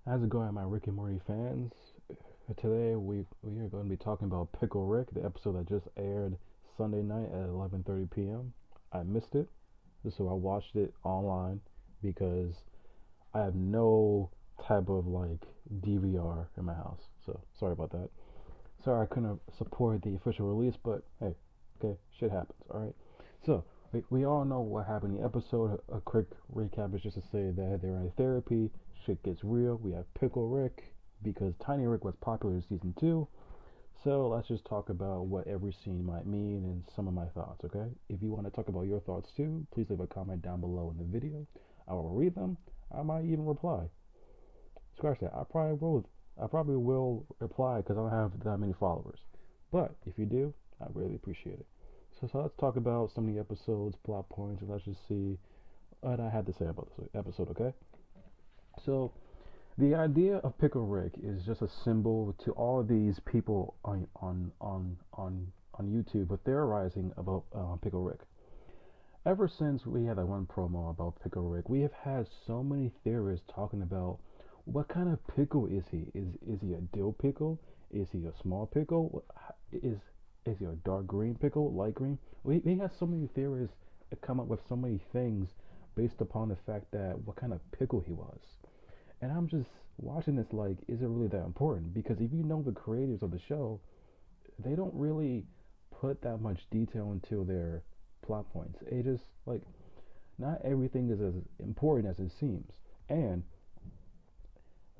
How's it going, my Rick and Morty fans? Today we are going to be talking about Pickle Rick, the episode that just aired Sunday night at 11:30 p.m. I missed it, so I watched it online because I have no type of like DVR in my house. So sorry about that. Sorry I couldn't support the official release, but hey, okay, shit happens. All right. So we all know what happened in the episode. A quick recap is just to say that they're in therapy. Shit gets real. We have Pickle Rick because Tiny Rick was popular in season 2. So let's just talk about what every scene might mean and some of my thoughts, okay? If you want to talk about your thoughts too, please leave a comment down below in the video. I will read them. I might even reply. Scratch that. I probably will reply because I don't have that many followers. But if you do, I really appreciate it. So let's talk about some of the episodes, plot points, and let's just see what I had to say about this episode, okay? So the idea of Pickle Rick is just a symbol to all of these people on YouTube, but theorizing about Pickle Rick. Ever since we had that one promo about Pickle Rick, we have had so many theorists talking about what kind of pickle is he? Is he a dill pickle? Is he a small pickle? Is he a dark green pickle, light green? We have so many theorists that come up with so many things based upon the fact that what kind of pickle he was. And I'm just watching this like, is it really that important? Because if you know the creators of the show, they don't really put that much detail into their plot points. It just like not everything is as important as it seems. And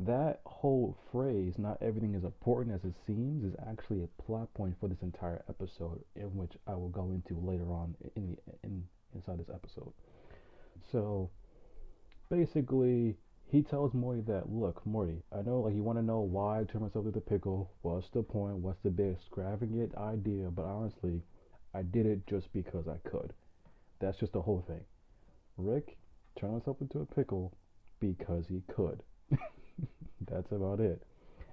that whole phrase, not everything is important as it seems, is actually a plot point for this entire episode, in which I will go into later on inside this episode. So basically, he tells Morty that, look, Morty, I know like you want to know why I turned myself into pickle. What's the point? What's the big extravagant idea? But honestly, I did it just because I could. That's just the whole thing. Rick turned himself into a pickle because he could. That's about it.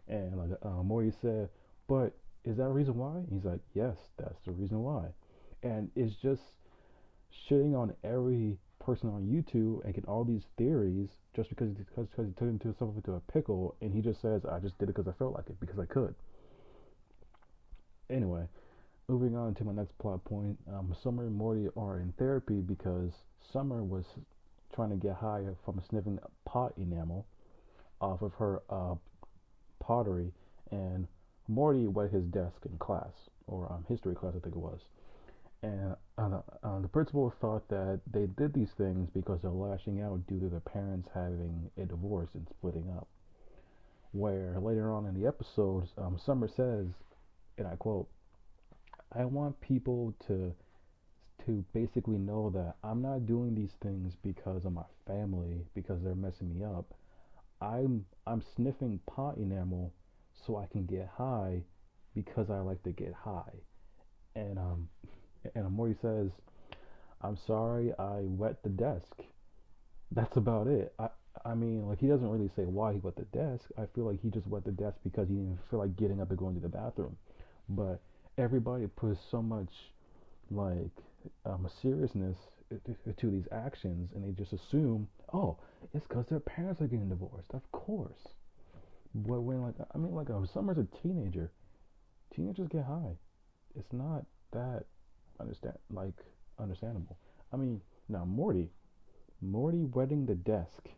And like Morty said, but is that a reason why? He's like, yes, that's the reason why. And it's just shitting on every person on YouTube and get all these theories just because he turned himself into a pickle, and he just says, I just did it because I felt like it because I could. Anyway, moving on to my next plot point. Summer and Morty are in therapy because Summer was trying to get high from sniffing pot enamel off of her pottery, and Morty wet his desk in class, or history class, I think it was. And the principal thought that they did these things because they're lashing out due to their parents having a divorce and splitting up. Where later on in the episode, Summer says, and I quote, "I want people to basically know that I'm not doing these things because of my family, because they're messing me up. I'm sniffing pot enamel so I can get high because I like to get high." And Morty says, "I'm sorry, I wet the desk." That's about it. I mean, like he doesn't really say why he wet the desk. I feel like he just wet the desk because he didn't feel like getting up and going to the bathroom. But everybody puts so much like seriousness to these actions, and they just assume, oh, it's because their parents are getting divorced. Of course. But when like I mean, like Summer's a teenager. Teenagers get high. It's not that understandable. I mean, now Morty wetting the desk.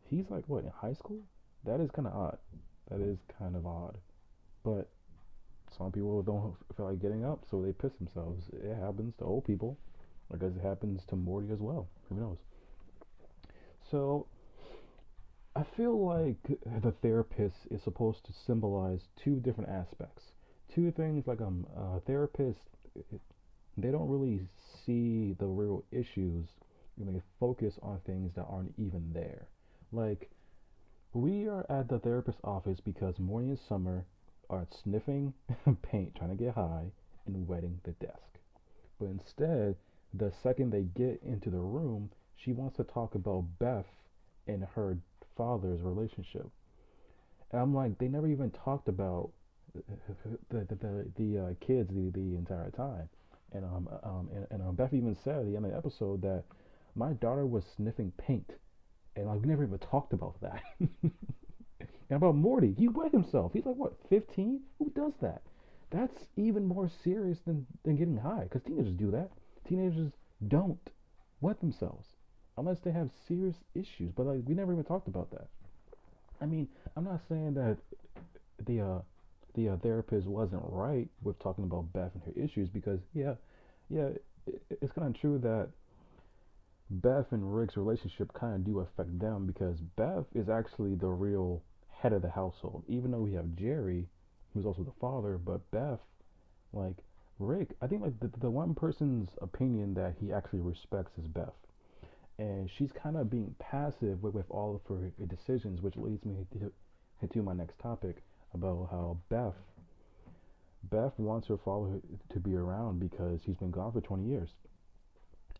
He's like what, in high school? That is kind of odd. That is kind of odd. But some people don't feel like getting up, so they piss themselves. It happens to old people. I guess it happens to Morty as well. Who knows? So I feel like the therapist is supposed to symbolize two different aspects. Two things like therapists, they don't really see the real issues, and they focus on things that aren't even there. Like we are at the therapist's office because Morty and Summer are sniffing paint, trying to get high, and wetting the desk. But instead, the second they get into the room, she wants to talk about Beth and her father's relationship. And I'm like, they never even talked about the kids the entire time. And Beth even said at the end of the episode that my daughter was sniffing paint, and like we never even talked about that. And about Morty, he wet himself. He's like what, 15? Who does that? That's even more serious than getting high, because teenagers do that. Teenagers don't wet themselves unless they have serious issues. But like we never even talked about that. I mean, I'm not saying that the therapist wasn't right with talking about Beth and her issues because yeah, it's kind of true that Beth and Rick's relationship kind of do affect them because Beth is actually the real head of the household. Even though we have Jerry, who's also the father, but Beth, like Rick, I think like the one person's opinion that he actually respects is Beth, and she's kind of being passive with all of her decisions, which leads me to my next topic about how Beth wants her father to be around because he's been gone for 20 years.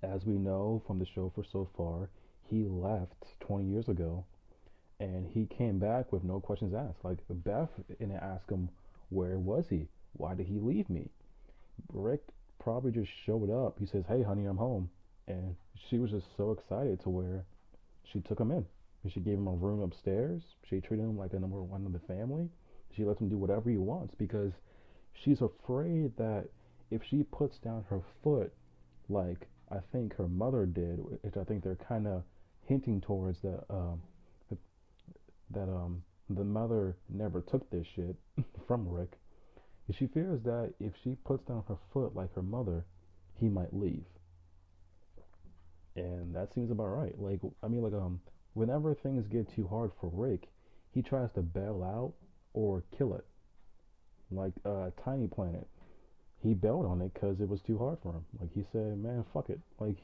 As we know from the show for so far, he left 20 years ago and he came back with no questions asked. Like Beth didn't ask him, where was he? Why did he leave me? Rick probably just showed up. He says, hey, honey, I'm home. And she was just so excited to where she took him in. She gave him a room upstairs. She treated him like a number one of the family. She lets him do whatever he wants because she's afraid that if she puts down her foot, like I think her mother did, which I think they're kind of hinting towards that the mother never took this shit from Rick. She fears that if she puts down her foot like her mother, he might leave, and that seems about right. Like I mean, like whenever things get too hard for Rick, he tries to bail out or kill it. Like Tiny Planet, he bailed on it because it was too hard for him. Like he said, man, fuck it. Like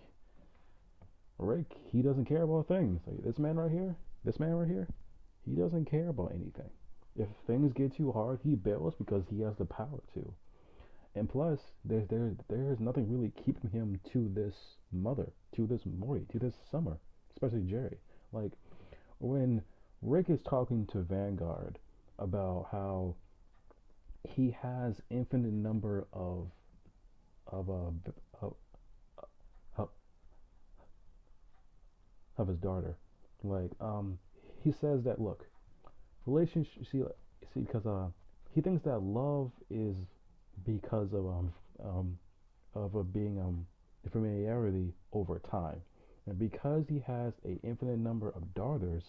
Rick, he doesn't care about things. Like this man right here, he doesn't care about anything. If things get too hard, he bails because he has the power to. And plus, there's nothing really keeping him to this mother, to this Morty, to this Summer, especially Jerry. Like when Rick is talking to Vanguard about how he has infinite number of of, of his daughter. Like he says that look, relationship. See, because he thinks that love is because um of a being familiarity over time, and because he has a infinite number of daughters,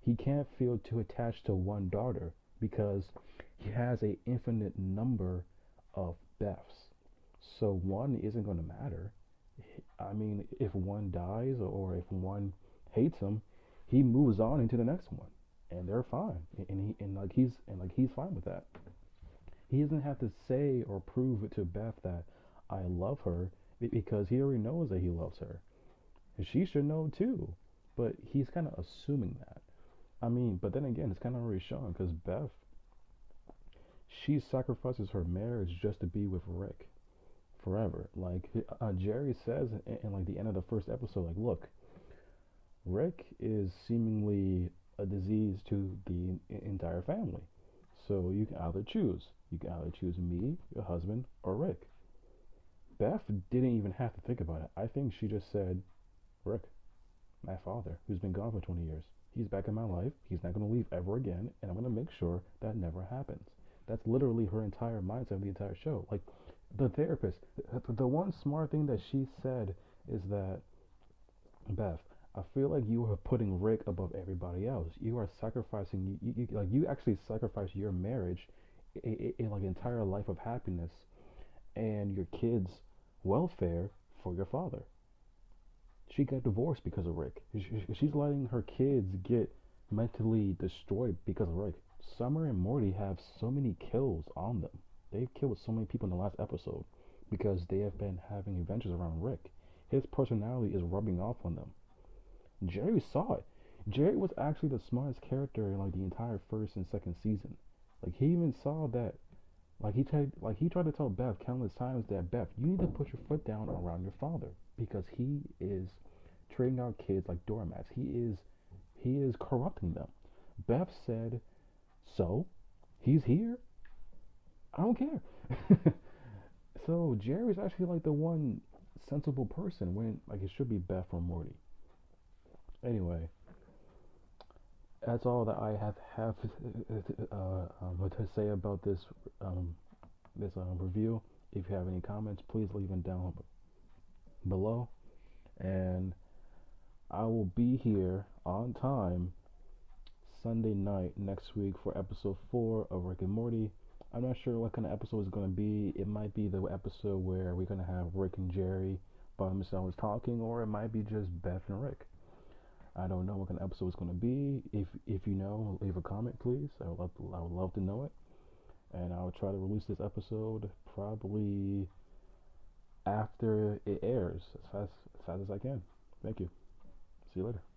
he can't feel too attached to one daughter because he has a infinite number of Beths. So one isn't going to matter. I mean, if one dies or if one hates him, he moves on into the next one, and they're fine. And he's fine with that. He doesn't have to say or prove it to Beth that I love her because he already knows that he loves her. And she should know too, but he's kind of assuming that. I mean, but then again, it's kind of already shown because Beth, she sacrifices her marriage just to be with Rick forever. Like Jerry says in like the end of the first episode, like, look, Rick is seemingly a disease to the entire family. So you can either choose. You can either choose me, your husband, or Rick. Beth didn't even have to think about it. I think she just said, Rick, my father, who's been gone for 20 years. He's back in my life. He's not going to leave ever again, and I'm going to make sure that never happens. That's literally her entire mindset of the entire show. Like, the therapist, the one smart thing that she said is that, Beth, I feel like you are putting Rick above everybody else. You are sacrificing, like, you actually sacrifice your marriage in like entire life of happiness and your kids' welfare for your father. She got divorced because of Rick. She's letting her kids get mentally destroyed because of Rick. Summer and Morty have so many kills on them. They've killed so many people in the last episode because they have been having adventures around Rick. His personality is rubbing off on them. Jerry saw it. Jerry was actually the smartest character in like the entire first and second season. Like he even saw that. Like he tried to tell Beth countless times that Beth, you need to put your foot down around your father because he is treating our kids like doormats. He is corrupting them. Beth said, so he's here. I don't care. So Jerry's actually like the one sensible person when like it should be Beth or Morty. Anyway, That's all that I have to say about this review. If you have any comments, please leave them down below, and I will be here on time Sunday night next week for episode 4 of Rick and Morty. I'm not sure what kind of episode it's going to be. It might be the episode where we're going to have Rick and Jerry by themselves talking, or it might be just Beth and Rick. I don't know what kind of episode it's going to be. If you know, leave a comment, please. I would love to know it. And I'll try to release this episode probably after it airs as fast as I can. Thank you. See you later.